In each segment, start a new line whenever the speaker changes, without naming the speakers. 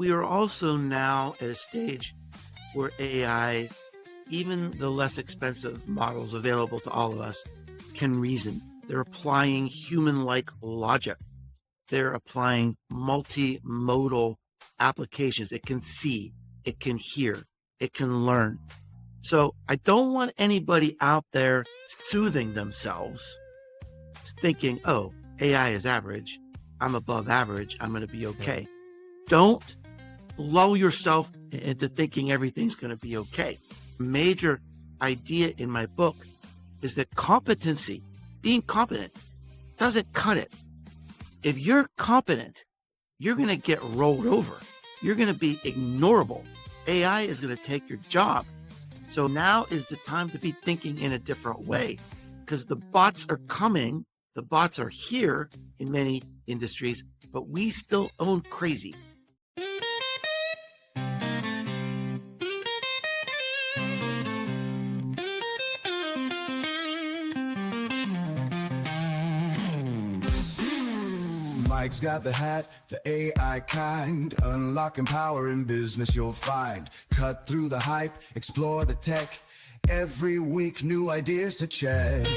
we are also now at a stage where AI, even the less expensive models available to all of us, can reason. They're applying human-like logic. They're applying multimodal applications. It can see, it can hear, it can learn. So I don't want anybody out there soothing themselves, thinking, oh, AI is average, I'm above average, I'm going to be okay. Don't lull yourself into thinking everything's going to be okay. Major idea in my book is that competency, being competent, doesn't cut it. If you're competent, you're going to get rolled over. You're going to be ignorable. AI is going to take your job. So now is the time to be thinking in a different way, because the bots are coming. The bots are here in many industries, but we still own crazy.
Mike's got the hat, the AI kind. Unlocking power in business you'll find. Cut through the hype, explore the tech. Every week new ideas to check.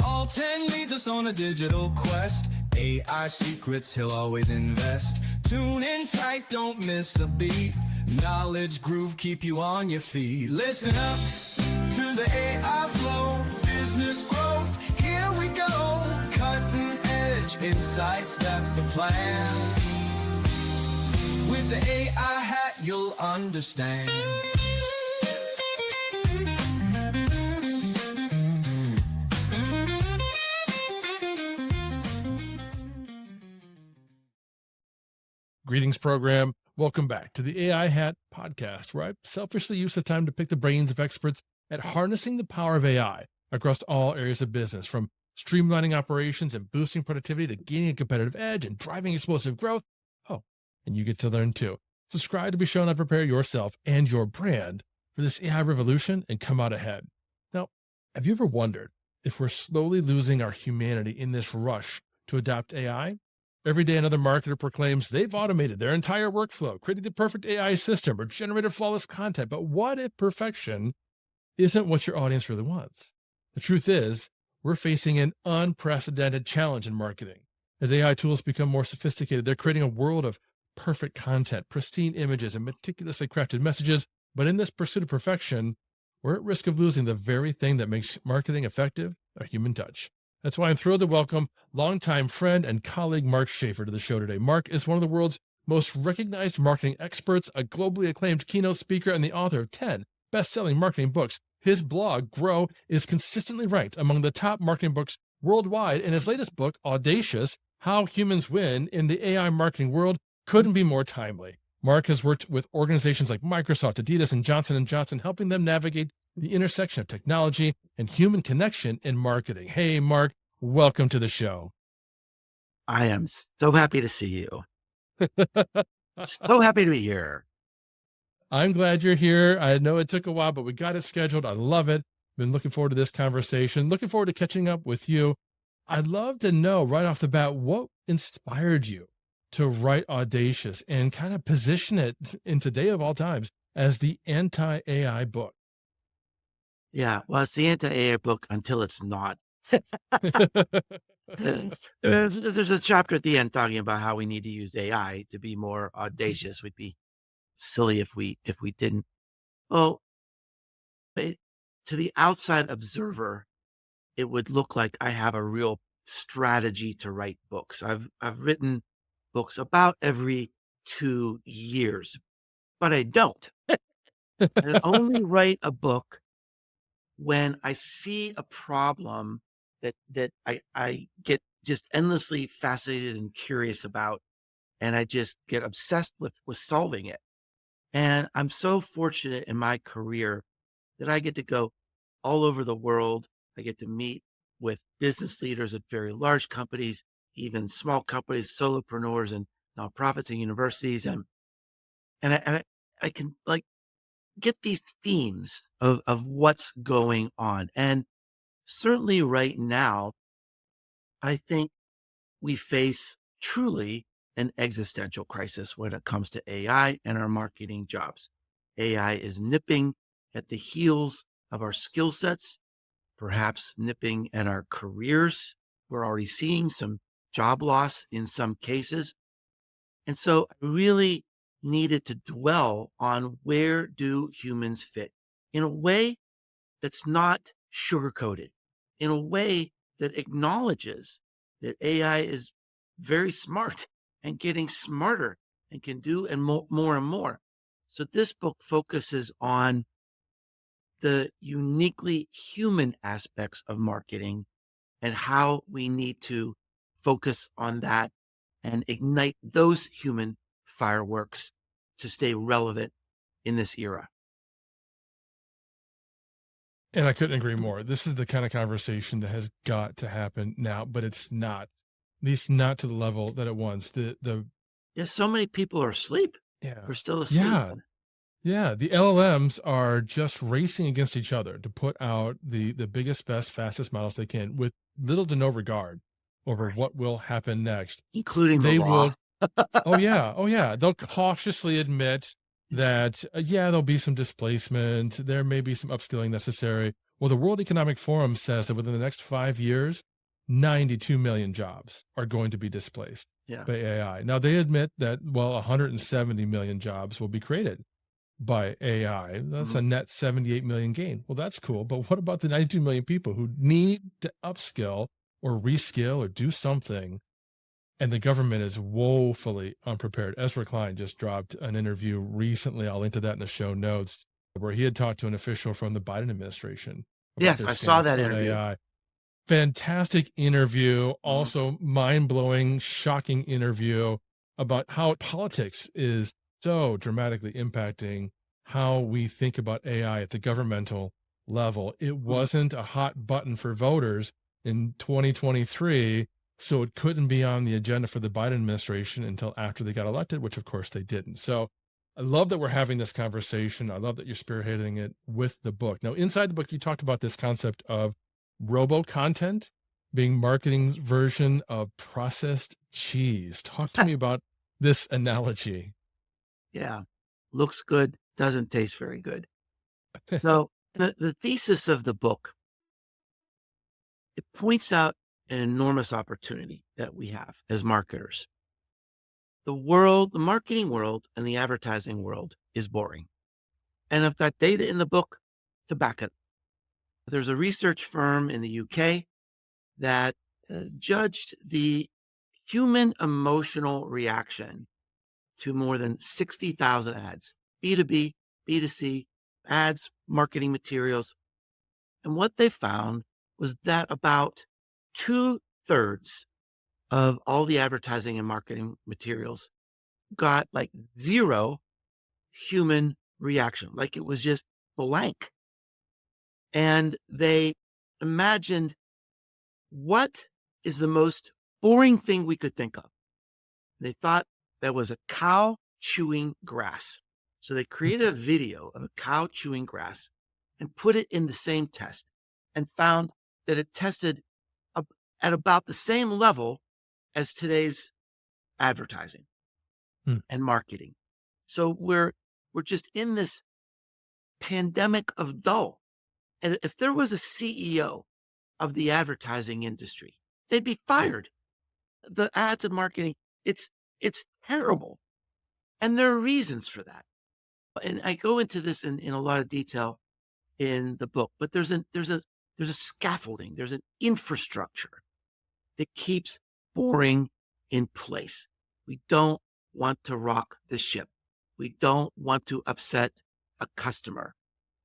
All 10 leads us on a digital quest. AI secrets he'll always invest. Tune in tight, don't miss a beat. Knowledge groove, keep you on your feet. Listen up to the AI flow, business growth, here we go. Cutting edge insights, that's the plan. With the AI hat, you'll understand.
Greetings, program. Welcome back to the AI Hat podcast, where I selfishly use the time to pick the brains of experts at harnessing the power of AI across all areas of business, from streamlining operations and boosting productivity to gaining a competitive edge and driving explosive growth. Oh, and you get to learn too. Subscribe to be shown how to prepare yourself and your brand for this AI revolution and come out ahead. Now, have you ever wondered if we're slowly losing our humanity in this rush to adopt AI? Every day another marketer proclaims they've automated their entire workflow, created the perfect AI system, or generated flawless content. But what if perfection isn't what your audience really wants? The truth is, we're facing an unprecedented challenge in marketing. As AI tools become more sophisticated, they're creating a world of perfect content, pristine images, and meticulously crafted messages. But in this pursuit of perfection, we're at risk of losing the very thing that makes marketing effective, a human touch. That's why I'm thrilled to welcome longtime friend and colleague Mark Schaefer to the show today. Mark is one of the world's most recognized marketing experts, a globally acclaimed keynote speaker, and the author of 10 best-selling marketing books. His blog, Grow, is consistently ranked among the top marketing books worldwide, and his latest book, Audacious, How Humans Win in the AI Marketing World, couldn't be more timely. Mark has worked with organizations like Microsoft, Adidas, and Johnson & Johnson, helping them navigate the intersection of technology and human connection in marketing. Hey, Mark, welcome to the show.
I am so happy to see you. So happy to be here.
I'm glad you're here. I know it took a while, but we got it scheduled. I love it. Been looking forward to this conversation. Looking forward to catching up with you. I'd love to know right off the bat, what inspired you to write Audacious and kind of position it in today of all times as the anti-AI book?
Yeah, well, it's the anti-AI book until it's not. There's a chapter at the end talking about how we need to use AI to be more audacious. We'd be silly if we didn't. Well, to the outside observer, it would look like I have a real strategy to write books. I've written books about every 2 years, but I don't. I only write a book when I see a problem that I get just endlessly fascinated and curious about, and I just get obsessed with solving it. And I'm so fortunate in my career that I get to go all over the world. I get to meet with business leaders at very large companies, even small companies, solopreneurs and nonprofits and universities. And I can, like, get these themes of what's going on. And certainly right now, I think we face truly an existential crisis when it comes to AI and our marketing jobs. AI is nipping at the heels of our skill sets, perhaps nipping at our careers. We're already seeing some job loss in some cases. And so I really needed to dwell on where do humans fit in a way that's not sugar-coated, in a way that acknowledges that AI is very smart and getting smarter and can do and more and more. So this book focuses on the uniquely human aspects of marketing and how we need to focus on that and ignite those human fireworks to stay relevant in this era.
And I couldn't agree more. This is the kind of conversation that has got to happen now, but it's not, at least not to the level that it once.
Yeah, so many people are asleep.
Yeah.
We're still asleep.
Yeah. The LLMs are just racing against each other to put out the biggest, best, fastest models they can with little to no regard over
Right.
what will happen next.
Including the
They
law.
will, oh yeah. They'll cautiously admit that, there'll be some displacement. There may be some upskilling necessary. Well, the World Economic Forum says that within the next 5 years, 92 million jobs are going to be displaced
Yeah.
by AI. Now, they admit that, 170 million jobs will be created by AI. That's a net 78 million gain. Well, that's cool. But what about the 92 million people who need to upskill or reskill or do something? And the government is woefully unprepared. Ezra Klein just dropped an interview recently. I'll link to that in the show notes, where he had talked to an official from the Biden administration.
Yes, I saw that interview.
AI. Fantastic interview. Also mind-blowing, shocking interview about how politics is so dramatically impacting how we think about AI at the governmental level. It wasn't a hot button for voters in 2023, so it couldn't be on the agenda for the Biden administration until after they got elected, which of course they didn't. So I love that we're having this conversation. I love that you're spearheading it with the book. Now, inside the book, you talked about this concept of robo content being marketing's version of processed cheese. Talk to me about this analogy.
Yeah. Looks good, doesn't taste very good. So the thesis of the book, it points out an enormous opportunity that we have as marketers. The marketing world and the advertising world is boring. And I've got data in the book to back it. There's a research firm in the UK that judged the human emotional reaction to more than 60,000 ads, B2B, B2C, ads, marketing materials. And what they found was that about 2/3 of all the advertising and marketing materials got like zero human reaction, like it was just blank. And they imagined, what is the most boring thing we could think of? They thought that was a cow chewing grass. So they created a video of a cow chewing grass and put it in the same test and found that it tested at about the same level as today's advertising and marketing. So we're just in this pandemic of dull. And if there was a CEO of the advertising industry, they'd be fired. The ads and marketing, it's terrible. And there are reasons for that. And I go into this in a lot of detail in the book, but there's a scaffolding, there's an infrastructure that keeps boring in place. We don't want to rock the ship. We don't want to upset a customer.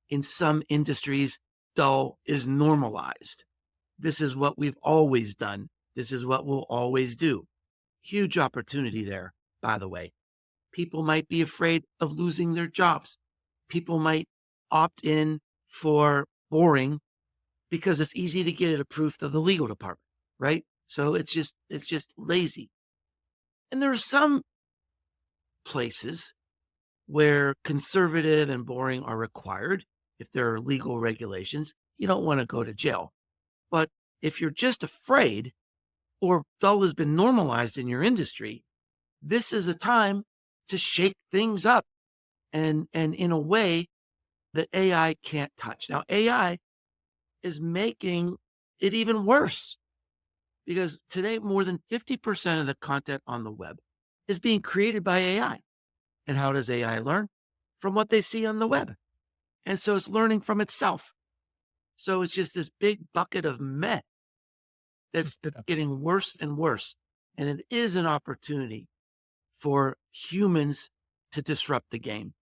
In some industries, dull is normalized. This is what we've always done. This is what we'll always do. Huge opportunity there, by the way. People might be afraid of losing their jobs. People might opt in for boring because it's easy to get it approved of the legal department, right? So it's just lazy. And there are some places where conservative and boring are required. If there are legal regulations, you don't want to go to jail. But if you're just afraid or dull has been normalized in your industry, this is a time to shake things up and in a way that AI can't touch. Now, AI is making it even worse because today more than 50% of the content on the web is being created by AI. And how does AI learn? From what they see on the web. And so it's learning from itself. So it's just this big bucket of mess that's getting worse and worse. And it is an opportunity for humans to disrupt the game.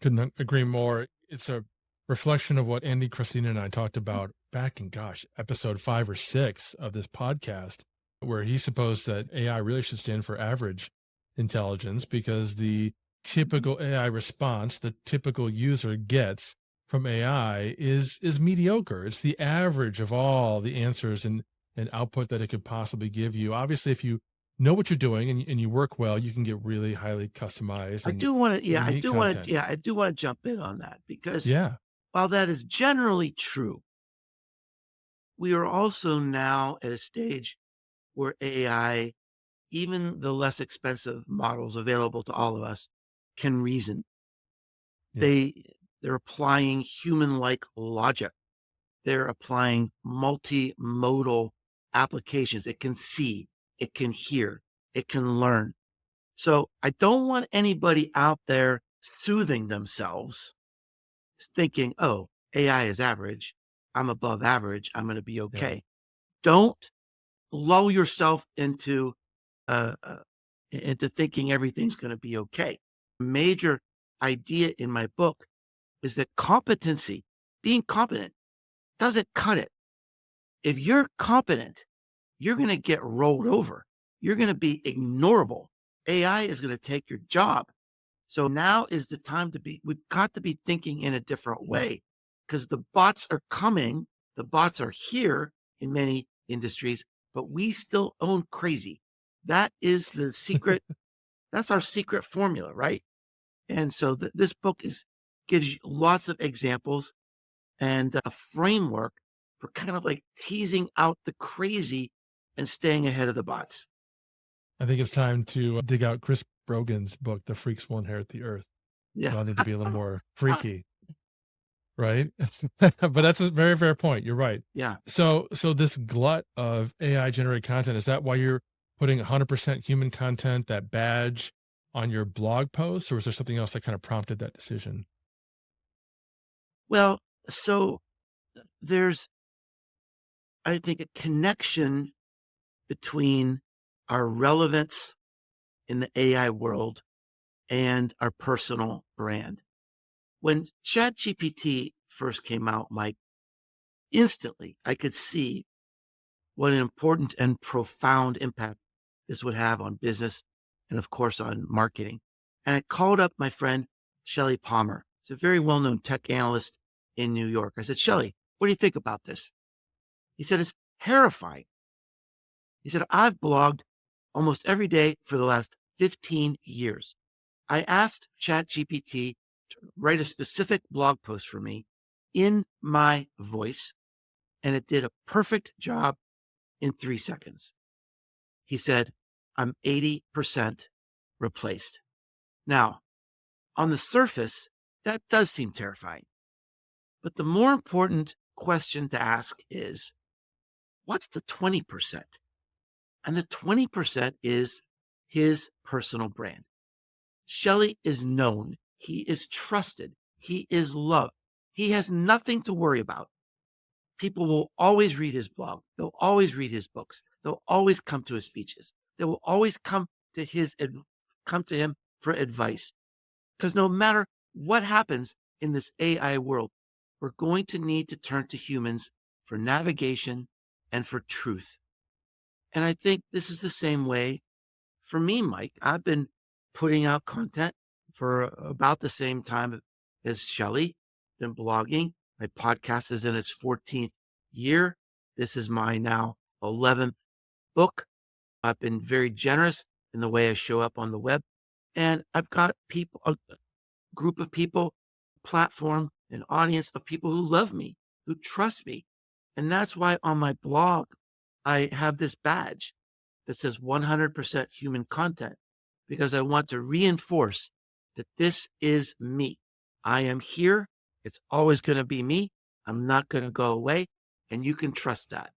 Couldn't agree more. It's a reflection of what Andy, Christina, and I talked about back in, episode 5 or 6 of this podcast, where he supposed that AI really should stand for average intelligence because the typical AI response the typical user gets from AI is mediocre. It's the average of all the answers and output that it could possibly give you. Obviously, if you know what you're doing and you work well, you can get really highly customized.
I
And
do want to,
unique content.
I do want to jump in on that because
Yeah,
while that is generally true, we are also now at a stage where AI, even the less expensive models available to all of us, can reason.
Yeah.
They're applying human-like logic. They're applying multimodal applications. It can see, it can hear, it can learn. So I don't want anybody out there soothing themselves, thinking, oh, AI is average. I'm above average. I'm going to be okay. Don't lull yourself uh, uh, into thinking everything's going to be okay. Major idea in my book is that competency, being competent, doesn't cut it. If you're competent, you're going to get rolled over. You're going to be ignorable. AI is going to take your job. So now is the time we've got to be thinking in a different way because the bots are coming. The bots are here in many industries, but we still own crazy. That is the secret. That's our secret formula, right? And so this book gives you lots of examples and a framework for kind of like teasing out the crazy and staying ahead of the bots.
I think it's time to dig out Chris Brogan's book, The Freaks Will Inherit the Earth.
Yeah.
So I need to be a little more freaky, right? But that's a very fair point. You're right.
Yeah.
So this glut of AI generated content, is that why you're putting 100% human content, that badge on your blog posts, or is there something else that kind of prompted that decision?
Well, so there's, I think, a connection between our relevance in the AI world and our personal brand. When ChatGPT first came out, Mike, instantly I could see what an important and profound impact this would have on business and, of course, on marketing. And I called up my friend, Shelley Palmer. It's a very well-known tech analyst in New York. I said, Shelley, what do you think about this? He said, it's terrifying. He said, I've blogged almost every day for the last 15 years. I asked ChatGPT to write a specific blog post for me in my voice, and it did a perfect job in 3 seconds. He said, I'm 80% replaced. Now, on the surface, that does seem terrifying. But the more important question to ask is, what's the 20%? And the 20% is his personal brand. Shelley is known. He is trusted. He is loved. He has nothing to worry about. People will always read his blog. They'll always read his books. They'll always come to his speeches. They will always come to him for advice. Because no matter what happens in this AI world, we're going to need to turn to humans for navigation and for truth. And I think this is the same way for me, Mike. I've been putting out content for about the same time as Shelley, been blogging. My podcast is in its 14th year. This is my now 11th book. I've been very generous in the way I show up on the web. And I've got people, a group of people, platform, an audience of people who love me, who trust me. And that's why on my blog, I have this badge that says 100% human content, because I want to reinforce that this is me. I am here. It's always going to be me. I'm not going to go away. And you can trust that.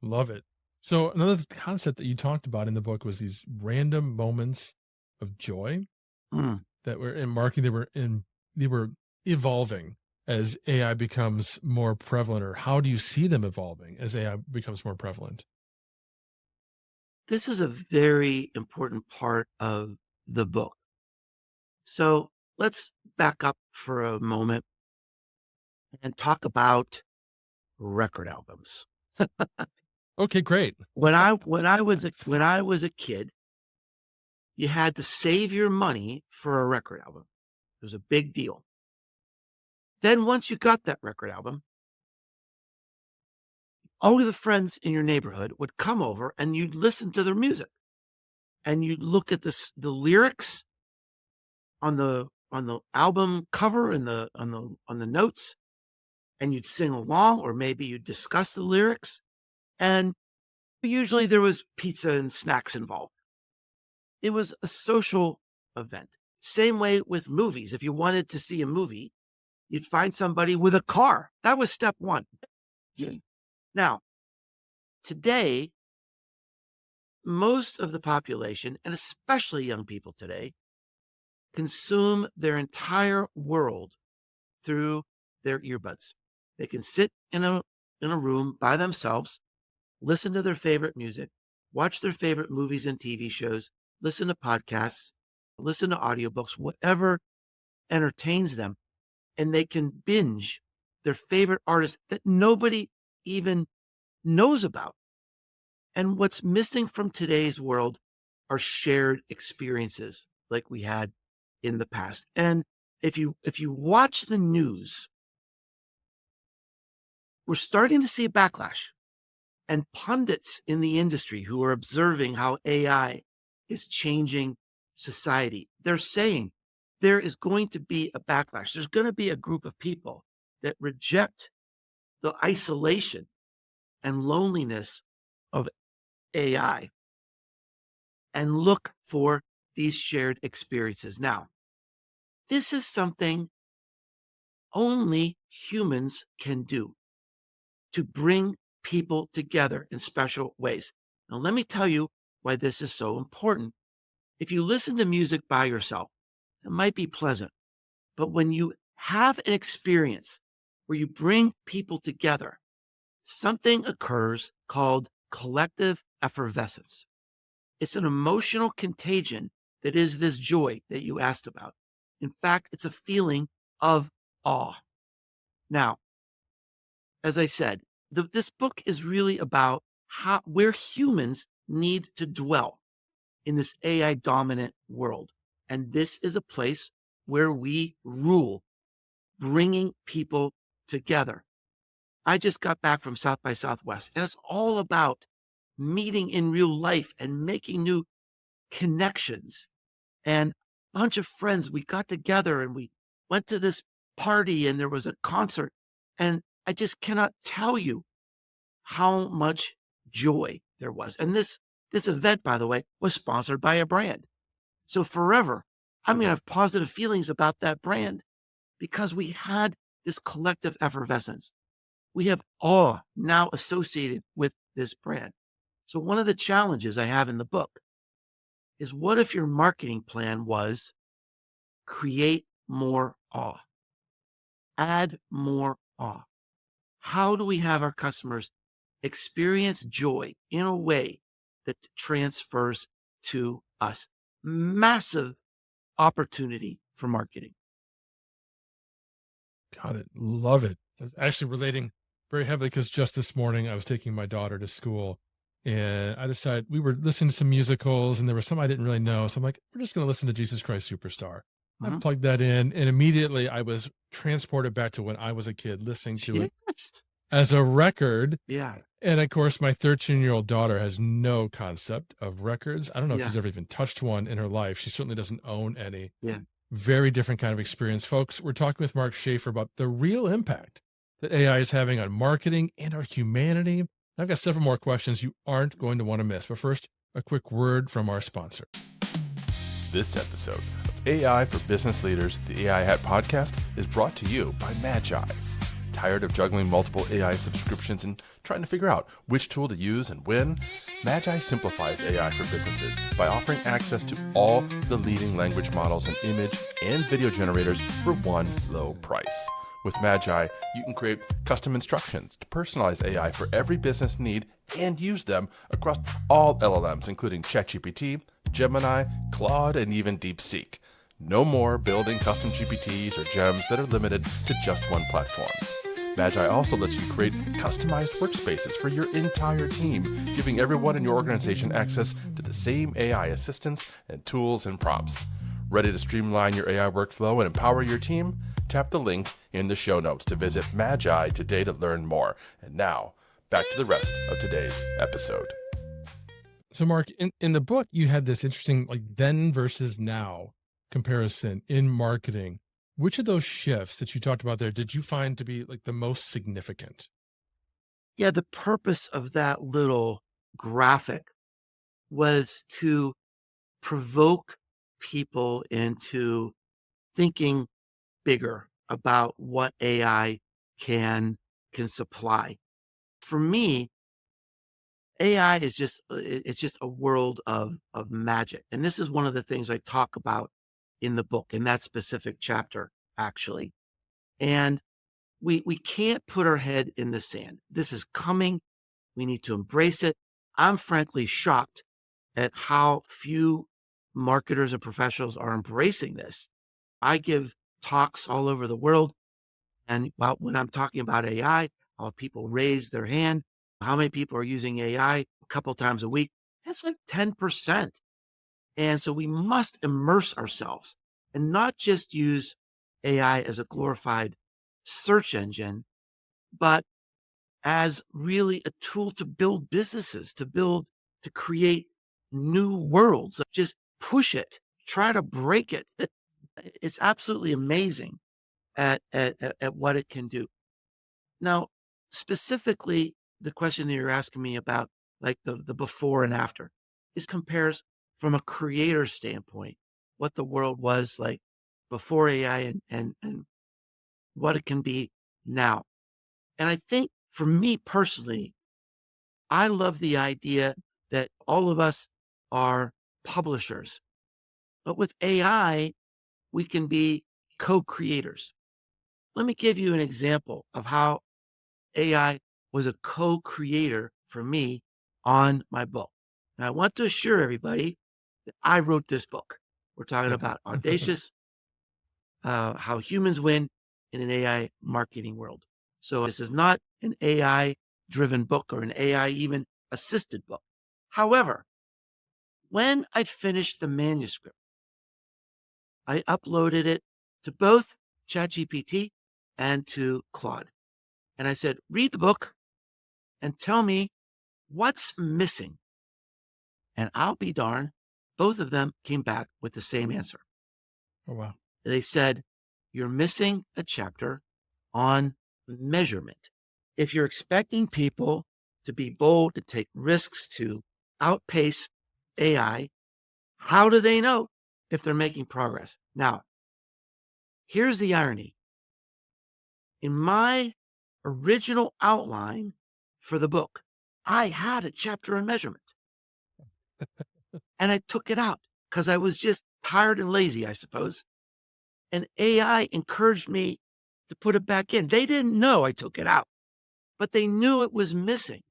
Love it. So another concept that you talked about in the book was these random moments of joy
Mm.
that were in marketing. They were evolving as AI becomes more prevalent, or how do you see them evolving as AI becomes more prevalent?
This is a very important part of the book. So let's back up for a moment and talk about record albums.
Okay, great.
When I was a kid, you had to save your money for a record album. It was a big deal. Then once you got that record album, all of the friends in your neighborhood would come over and you'd listen to their music. And you'd look at the lyrics on the album cover and on the notes, and you'd sing along, or maybe you'd discuss the lyrics. And usually there was pizza and snacks involved. It was a social event. Same way with movies. If you wanted to see a movie, you'd find somebody with a car. That was step one. Now, today, most of the population, and especially young people today, consume their entire world through their earbuds. They can sit in a room by themselves, listen to their favorite music, watch their favorite movies and TV shows, listen to podcasts, listen to audiobooks, whatever entertains them. And they can binge their favorite artists that nobody even knows about. And what's missing from today's world are shared experiences like we had in the past. And if you watch the news, we're starting to see a backlash. And pundits in the industry who are observing how AI is changing society, they're saying there is going to be a backlash. There's going to be a group of people that reject the isolation and loneliness of AI and look for these shared experiences. Now, this is something only humans can do to bring people together in special ways. Now, let me tell you why this is so important. If you listen to music by yourself, it might be pleasant, but when you have an experience where you bring people together, something occurs called collective effervescence. It's an emotional contagion that is this joy that you asked about. In fact, it's a feeling of awe. Now, as I said, this book is really about where humans need to dwell in this AI dominant world. And this is a place where we rule, bringing people together. I just got back from South by Southwest, and it's all about meeting in real life and making new connections. And a bunch of friends, we got together and we went to this party and there was a concert. And I just cannot tell you how much joy there was. And this event, by the way, was sponsored by a brand. So forever, I'm going to have positive feelings about that brand because we had this collective effervescence. We have awe now associated with this brand. So one of the challenges I have in the book is, what if your marketing plan was create more awe, add more awe? How do we have our customers experience joy in a way that transfers to us? Massive opportunity for marketing.
Got it. Love it. I was actually relating very heavily because just this morning I was taking my daughter to school and I decided we were listening to some musicals and there was some I didn't really know. So I'm like, we're just going to listen to Jesus Christ Superstar. I plugged that in and immediately I was transported back to when I was a kid listening to it. as a record.
Yeah.
And of course, my 13-year-old daughter has no concept of records. I don't know if
Yeah.
she's ever even touched one in her life. She certainly doesn't own any.
Yeah.
Very different kind of experience. Folks, we're talking with Mark Schaefer about the real impact that AI is having on marketing and our humanity. I've got several more questions you aren't going to want to miss. But first, a quick word from our sponsor. This episode of AI for Business Leaders, the AI Hat podcast, is brought to you by Magi. Tired of juggling multiple AI subscriptions and trying to figure out which tool to use and when? Magi simplifies AI for businesses by offering access to all the leading language models and image and video generators for one low price. With Magi, you can create custom instructions to personalize AI for every business need and use them across all LLMs, including ChatGPT, Gemini, Claude, and even DeepSeek. No more building custom GPTs or gems that are limited to just one platform. Magi also lets you create customized workspaces for your entire team, giving everyone in your organization access to the same AI assistants and tools and prompts. Ready to streamline your AI workflow and empower your team? Tap the link in the show notes to visit Magi today to learn more. And now, back to the rest of today's episode. So Mark, in the book, you had this interesting then versus now comparison in marketing. Which of those shifts that you talked about there did you find to be the most significant?
Yeah, the purpose of that little graphic was to provoke people into thinking bigger about what AI can supply. For me, AI is it's just a world of magic. And this is one of the things I talk about in the book, in that specific chapter, actually. And we can't put our head in the sand. This is coming. We need to embrace it. I'm frankly shocked at how few marketers and professionals are embracing this. I give talks all over the world, and when I'm talking about AI, I'll have people raise their hand. How many people are using AI a couple times a week? That's like 10%. And so we must immerse ourselves and not just use AI as a glorified search engine, but as really a tool to build businesses, to create new worlds. Just push it, try to break it. It's absolutely amazing at what it can do. Now, specifically, the question that you're asking me about, the before and after, is compares from a creator standpoint what the world was like before AI and what it can be now. And I think for me personally, I love the idea that all of us are publishers, but with AI, we can be co-creators. Let me give you an example of how AI was a co-creator for me on my book. Now, I want to assure everybody that I wrote this book. We're talking about Audacious, how humans win in an AI marketing world. So this is not an AI-driven book or an AI even assisted book. However, when I finished the manuscript, I uploaded it to both ChatGPT and to Claude. And I said, read the book and tell me what's missing. And I'll be darned, both of them came back with the same answer.
Oh, wow.
They said, you're missing a chapter on measurement. If you're expecting people to be bold, to take risks, to outpace AI, how do they know if they're making progress? Now, here's the irony. In my original outline for the book, I had a chapter on measurement. And I took it out because I was just tired and lazy, I suppose. And AI encouraged me to put it back in. They didn't know I took it out, but they knew it was missing.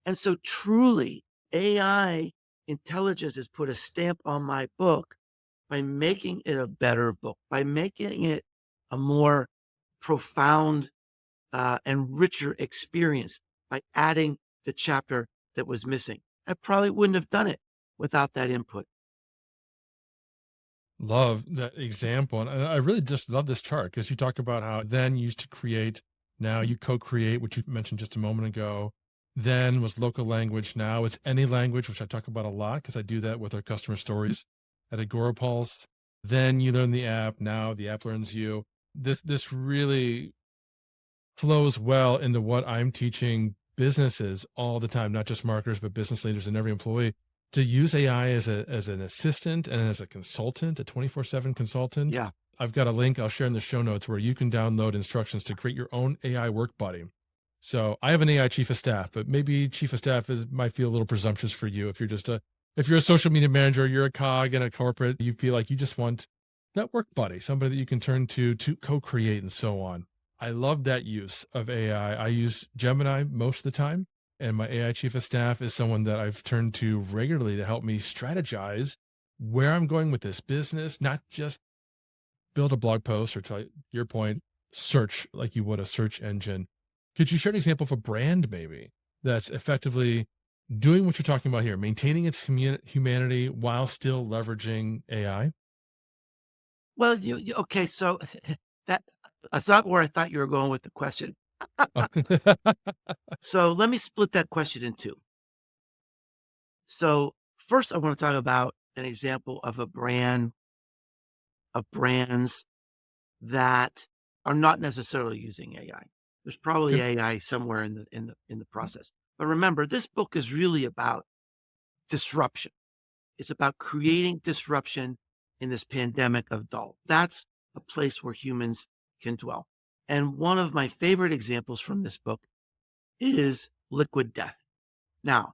And so truly, AI intelligence has put a stamp on my book by making it a better book, by making it a more profound and richer experience, by adding the chapter that was missing. I probably wouldn't have done it without that input.
Love that example. And I really just love this chart because you talk about how then used to create Now you co-create, which you mentioned just a moment ago. Then was local language. Now it's any language, which I talk about a lot because I do that with our customer stories at Agorapulse. Then you learn the app. Now the app learns you. This really flows well into what I'm teaching businesses all the time, not just marketers, but business leaders and every employee to use AI as an assistant and as a consultant, a 24/7 consultant.
Yeah.
I've got a link I'll share in the show notes where you can download instructions to create your own AI work buddy. So I have an AI chief of staff, but maybe chief of staff might feel a little presumptuous for you. If you're a social media manager, you're a cog in a corporate, you feel like you just want that work buddy, somebody that you can turn to co-create and so on. I love that use of AI. I use Gemini most of the time, and my AI chief of staff is someone that I've turned to regularly to help me strategize where I'm going with this business, not just build a blog post or, to your point, search like you would a search engine. Could you share an example of a brand maybe that's effectively doing what you're talking about here, maintaining its humanity while still leveraging AI?
Well, okay. So that's not where I thought you were going with the question. So let me split that question in two. So first, I want to talk about an example of brands that are not necessarily using AI. There's probably
Good.
AI somewhere in the process. But remember, this book is really about disruption. It's about creating disruption in this pandemic of dull. That's a place where humans can dwell. And one of my favorite examples from this book is liquid death. Now,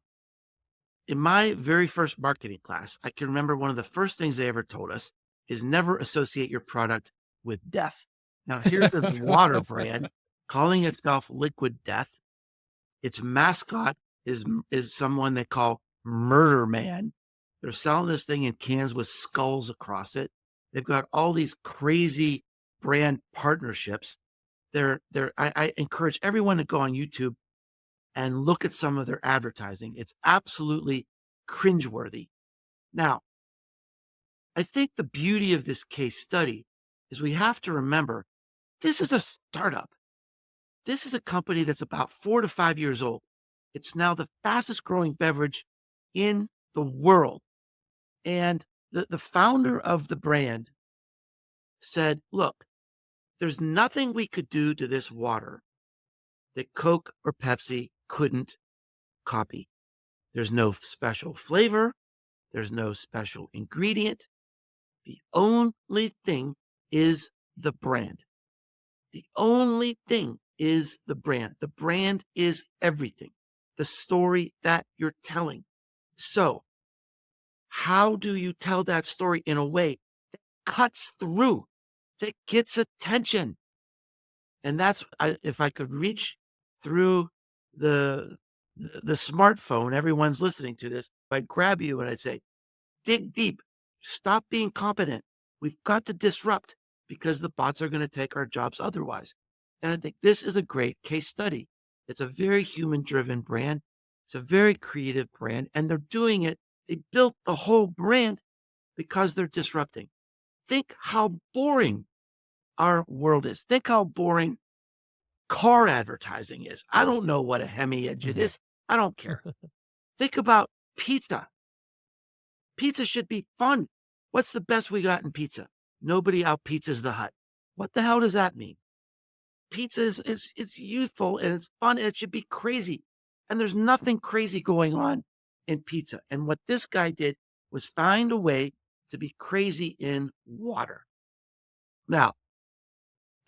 in my very first marketing class, I can remember one of the first things they ever told us is never associate your product with death. Now, here's the water brand calling itself Liquid Death. Its mascot is someone they call Murder Man. They're selling this thing in cans with skulls across it. They've got all these crazy brand partnerships. I encourage everyone to go on YouTube and look at some of their advertising. It's absolutely cringeworthy. Now, I think the beauty of this case study is we have to remember this is a startup. This is a company that's about 4 to 5 years old. It's now the fastest growing beverage in the world. And the founder of the brand said, look, there's nothing we could do to this water that Coke or Pepsi couldn't copy. There's no special flavor. There's no special ingredient. The only thing is the brand. The only thing is the brand. The brand is everything. The story that you're telling. So, how do you tell that story in a way that cuts through, that gets attention? And that's if I could reach through the smartphone, everyone's listening to this, I'd grab you and I'd say, dig deep, stop being competent. We've got to disrupt because the bots are going to take our jobs otherwise. And I think this is a great case study. It's a very human-driven brand. It's a very creative brand, and they're doing it. They built the whole brand because they're disrupting. Think how boring our world is. Think how boring car advertising is. I don't know what a Hemi engine is. I don't care. Think about pizza. Pizza should be fun. What's the best we got in pizza? Nobody out pizzas the Hut. What the hell does that mean? Pizza is youthful and it's fun and it should be crazy. And there's nothing crazy going on in pizza. And what this guy did was find a way to be crazy in water. Now,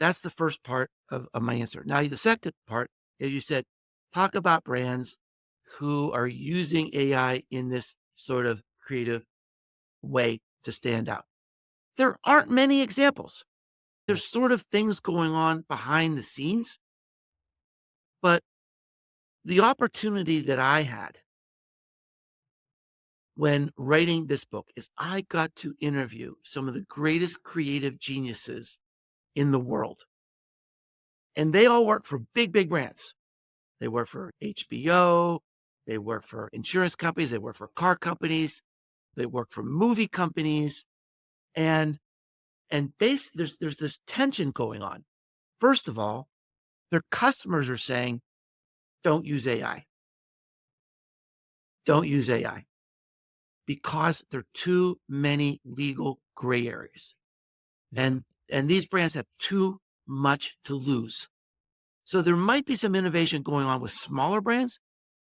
that's the first part of my answer. Now, the second part is you said, talk about brands who are using AI in this sort of creative way to stand out. There aren't many examples. There's sort of things going on behind the scenes, but the opportunity that I had when writing this book is I got to interview some of the greatest creative geniuses in the world. And they all work for big, big brands. They work for HBO. They work for insurance companies. They work for car companies. They work for movie companies. And there's this tension going on. First of all, Their customers are saying, don't use AI. Don't use AI because there are too many legal gray areas.
Yeah.
And these brands have too much to lose. So there might be some innovation going on with smaller brands,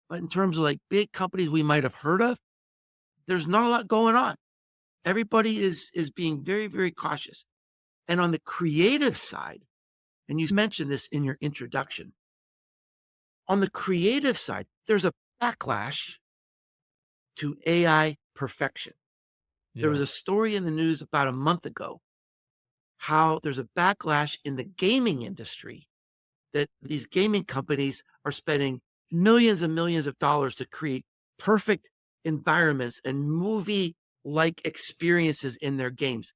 but in terms of like big companies we might have heard of, there's not a lot going on. Everybody is being very, very cautious. And on the creative side, and you mentioned this in your introduction, on the creative side, there's a backlash to AI perfection. There was
Yeah.
a story in the news about a month ago how there's a backlash in the gaming industry that these gaming companies are spending millions and millions of dollars to create perfect environments and movie like experiences in their games.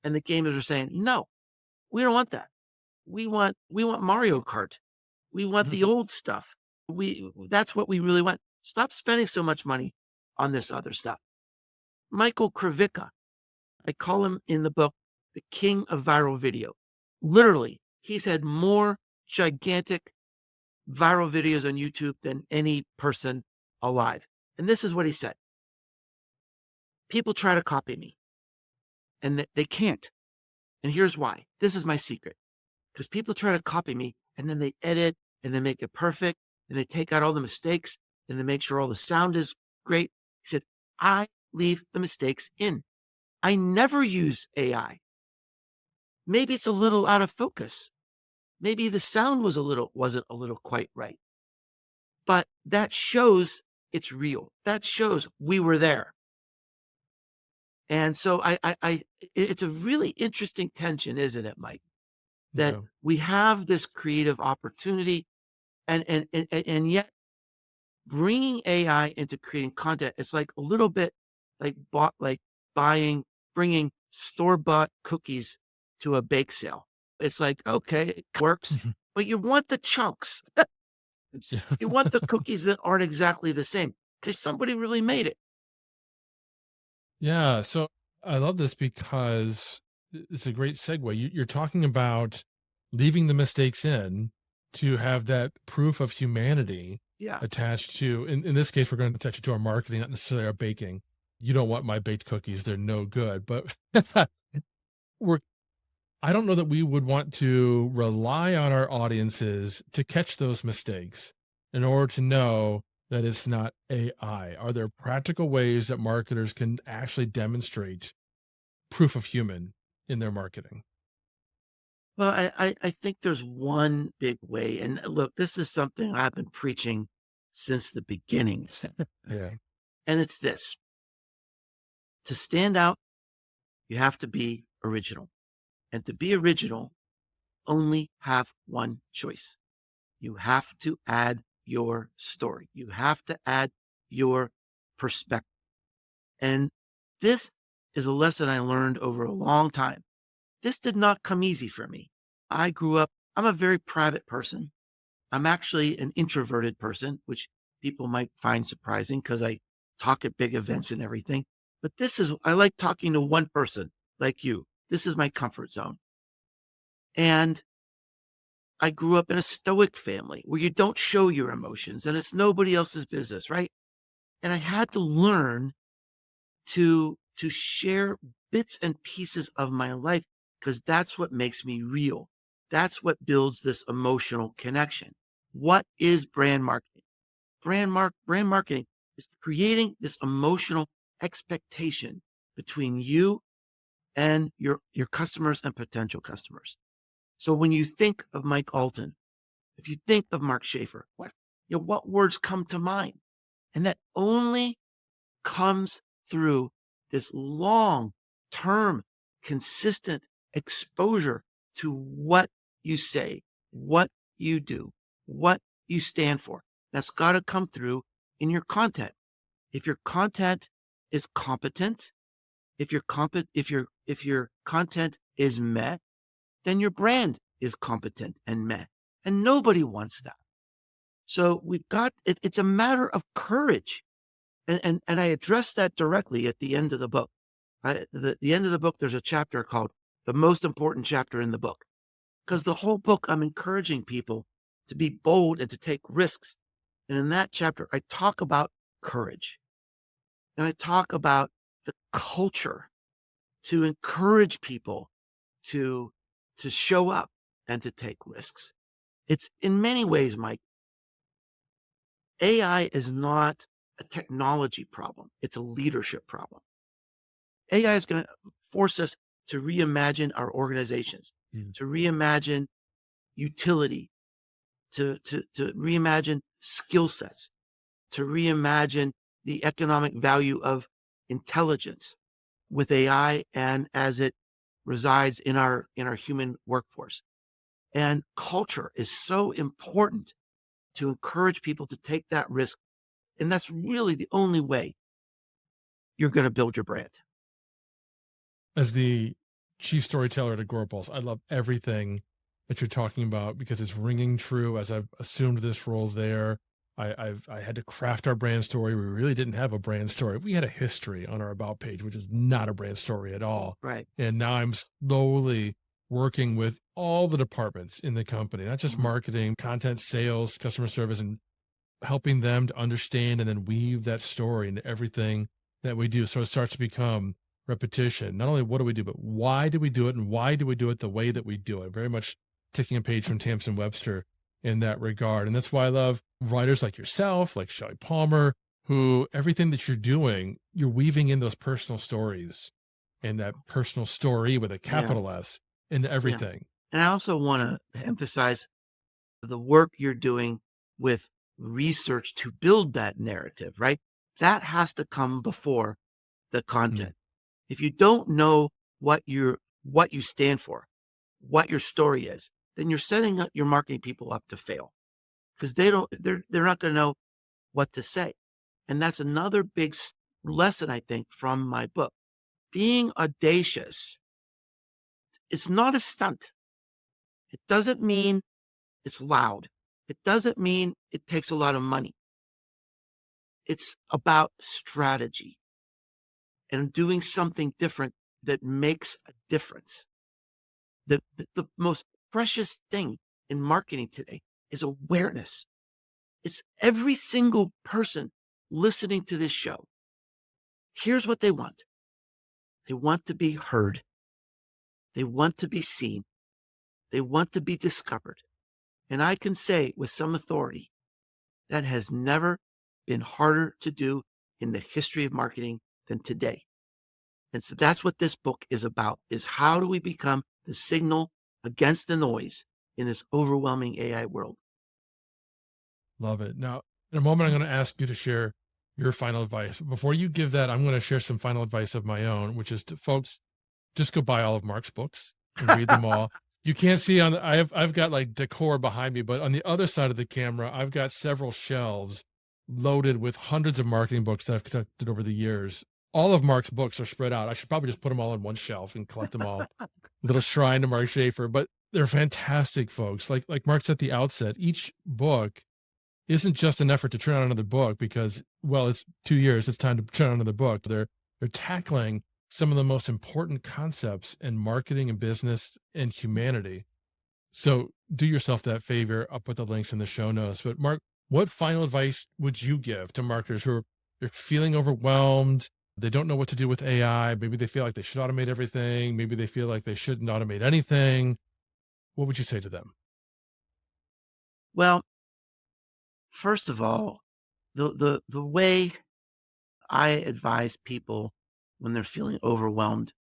And the gamers are saying, no, we don't want that. We want Mario Kart. We want the old stuff. That's what we really want. Stop spending so much money on this other stuff. Michael Krivicka, I call him in the book the king of viral video. Literally, he's had more gigantic viral videos on YouTube than any person alive. And this is what he said. People try to copy me and they can't. And here's why. This is my secret. Because people try to copy me and then they edit and they make it perfect and they take out all the mistakes and they make sure all the sound is great. He said, I leave the mistakes in. I never use AI. Maybe it's a little out of focus. Maybe the sound wasn't a little quite right. But that shows it's real. That shows we were there. And so it's a really interesting tension, isn't it, Mike? That
Yeah.
we have this creative opportunity, and yet bringing AI into creating content, it's like a little bit like bringing store-bought cookies to a bake sale. It's like, okay, it works, but you want the chunks.
Yeah.
You want the cookies that aren't exactly the same because somebody really made it.
Yeah. So I love this because it's a great segue. You're talking about leaving the mistakes in to have that proof of humanity
Yeah.
attached to, in this case, we're going to attach it to our marketing, not necessarily our baking. You don't want my baked cookies. They're no good. But we're, I don't know that we would want to rely on our audiences to catch those mistakes in order to know that it's not AI. Are there practical ways that marketers can actually demonstrate proof of human in their marketing?
Well, I think there's one big way. And look, this is something I've been preaching since the beginning.
Yeah.
And it's this: to stand out, you have to be original. And to be original, only have one choice. You have to add your story. You have to add your perspective. And this is a lesson I learned over a long time. This did not come easy for me. I'm a very private person. I'm actually an introverted person, which people might find surprising because I talk at big events and everything. But I like talking to one person like you. This is my comfort zone. And I grew up in a stoic family where you don't show your emotions and it's nobody else's business, right? And I had to learn to share bits and pieces of my life because that's what makes me real. That's what builds this emotional connection. What is brand marketing? Brand marketing is creating this emotional expectation between you and your customers and potential customers. So when you think of Mike Alton, if you think of Mark Schaefer, what words come to mind? And that only comes through this long term, consistent exposure to what you say, what you do, what you stand for. That's got to come through in your content. If your content is competent, if your content is met, then your brand is competent and met. And nobody wants that. So it's a matter of courage. And I address that directly at the end of the book. The end of the book, there's a chapter called The Most Important Chapter in the Book. Because the whole book, I'm encouraging people to be bold and to take risks. And in that chapter, I talk about courage, and I talk about the culture to encourage people to show up and to take risks. It's in many ways, Mike, AI is not a technology problem. It's a leadership problem. AI is going to force us to reimagine our organizations, to reimagine utility, to reimagine skill sets, to reimagine the economic value of intelligence with AI and as it resides in our human workforce. And culture is so important to encourage people to take that risk. And that's really the only way you're going to build your brand.
As the chief storyteller at Agorapulse, I love everything that you're talking about because it's ringing true as I've assumed this role there. I had to craft our brand story. We really didn't have a brand story. We had a history on our about page, which is not a brand story at all.
Right.
And now I'm slowly working with all the departments in the company, not just marketing, content, sales, customer service, and helping them to understand and then weave that story into everything that we do. So it starts to become repetition. Not only what do we do, but why do we do it? And why do we do it the way that we do it? Very much taking a page from Tamsin Webster in that regard. And that's why I love writers like yourself, like Shelley Palmer, who everything that you're doing, you're weaving in those personal stories and that personal story with a capital S into everything.
And I also want to emphasize the work you're doing with research to build that narrative, right? That has to come before the content. If you don't know what you stand for, what your story is, then you're setting up your marketing people up to fail because they're not going to know what to say. And that's another big lesson, I think, from my book. Being audacious is not a stunt. It doesn't mean it's loud. It doesn't mean it takes a lot of money. It's about strategy and doing something different that makes a difference. The most precious thing in marketing today is awareness. It's every single person listening to this show. Here's what they want. They want to be heard. They want to be seen. They want to be discovered. And I can say with some authority that has never been harder to do in the history of marketing than today. And so that's what this book is about, is how do we become the signal against the noise in this overwhelming AI world?
Love it. Now, in a moment, I'm going to ask you to share your final advice. But before you give that, I'm going to share some final advice of my own, which is to folks, just go buy all of Mark's books and read them all. You can't see on the, I've got like decor behind me, but on the other side of the camera, I've got several shelves loaded with hundreds of marketing books that I've collected over the years. All of Mark's books are spread out. I should probably just put them all on one shelf and collect them all. Little shrine to Mark Schaefer, but they're fantastic, folks. Like Mark said at the outset, each book isn't just an effort to turn out another book because, well, it's 2 years. It's time to turn out another book. They're tackling some of the most important concepts in marketing and business and humanity. So do yourself that favor. I'll put the links in the show notes. But Mark, what final advice would you give to marketers who are feeling overwhelmed? They don't know what to do with AI. Maybe they feel like they should automate everything. Maybe they feel like they shouldn't automate anything. What would you say to them?
Well, first of all, the way I advise people when they're feeling overwhelmed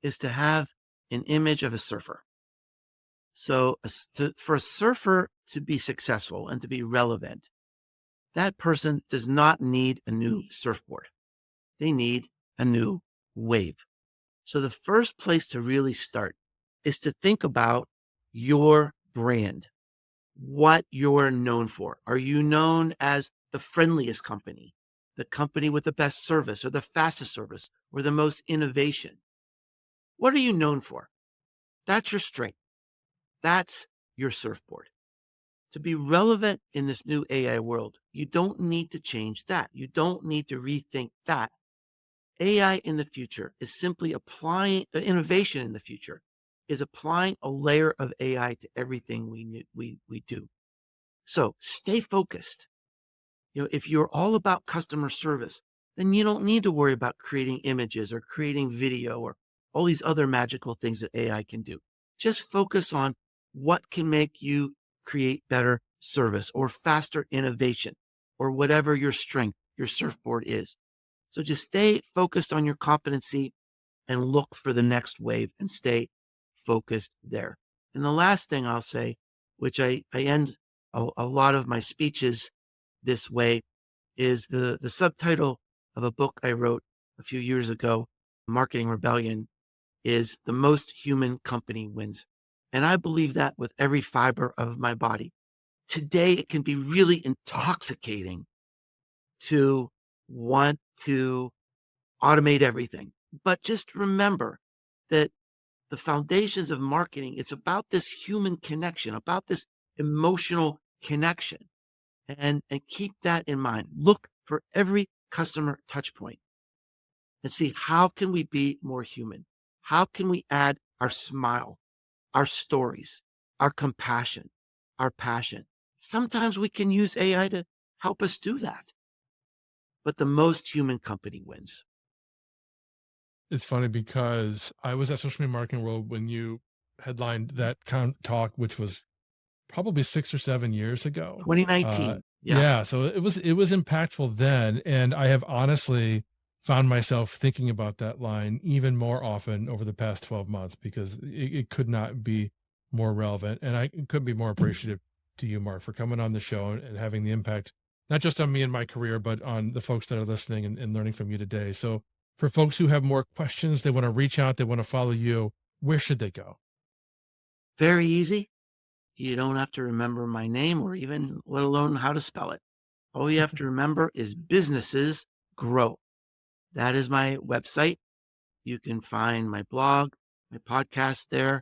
is to have an image of a surfer. So for a surfer to be successful and to be relevant, that person does not need a new surfboard. They need a new wave. So the first place to really start is to think about your brand, what you're known for. Are you known as the friendliest company, the company with the best service or the fastest service or the most innovation? What are you known for? That's your strength. That's your surfboard. To be relevant in this new AI world, you don't need to change that. You don't need to rethink that. AI in the future is simply applying innovation in the future is applying a layer of AI to everything we do. So stay focused. If you're all about customer service, then you don't need to worry about creating images or creating video or all these other magical things that AI can do. Just focus on what can make you create better service or faster innovation or whatever your strength, your surfboard is. So just stay focused on your competency and look for the next wave and stay focused there. And the last thing I'll say, which I end a lot of my speeches this way, is the subtitle of a book I wrote a few years ago, Marketing Rebellion, is The Most Human Company Wins. And I believe that with every fiber of my body. Today, it can be really intoxicating to want to automate everything. But just remember that the foundations of marketing, it's about this human connection, about this emotional connection. And keep that in mind. Look for every customer touch point and see, how can we be more human? How can we add our smile, our stories, our compassion, our passion? Sometimes we can use AI to help us do that. But the most human company wins.
It's funny because I was at Social Media Marketing World when you headlined that talk, which was probably 6 or 7 years ago.
2019.
Yeah. So it was impactful then. And I have honestly found myself thinking about that line even more often over the past 12 months because it could not be more relevant. And I couldn't be more appreciative to you, Mark, for coming on the show and having the impact, not just on me and my career, but on the folks that are listening and learning from you today. So for folks who have more questions, they want to reach out, they want to follow you, where should they go?
Very easy. You don't have to remember my name or even let alone how to spell it. All you have to remember is Businesses Grow. That is my website. You can find my blog, my podcast there,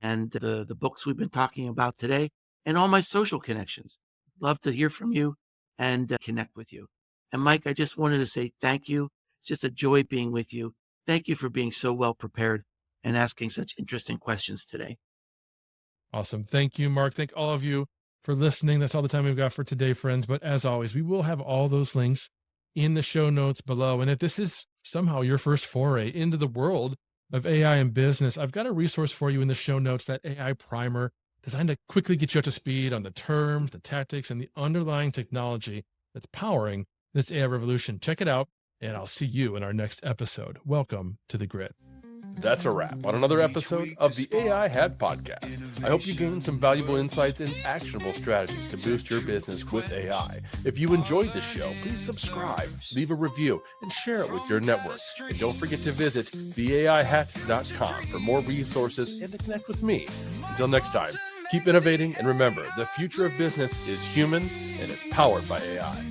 and the books we've been talking about today, and all my social connections. Love to hear from you and connect with you. And Mike, I just wanted to say thank you. It's just a joy being with you. Thank you for being so well prepared and asking such interesting questions today.
Awesome. Thank you, Mark. Thank all of you for listening. That's all the time we've got for today, friends. But as always, we will have all those links in the show notes below. And if this is somehow your first foray into the world of AI and business, I've got a resource for you in the show notes, that AI primer designed to quickly get you up to speed on the terms, the tactics, and the underlying technology that's powering this AI revolution. Check it out, and I'll see you in our next episode. Welcome to the Grid. That's a wrap on another episode of the AI Hat Podcast. I hope you gained some valuable insights and actionable strategies to boost your business with AI. If you enjoyed the show, please subscribe, leave a review, and share it with your network. And don't forget to visit theaihat.com for more resources and to connect with me. Until next time, keep innovating, and remember, the future of business is human and it's powered by AI.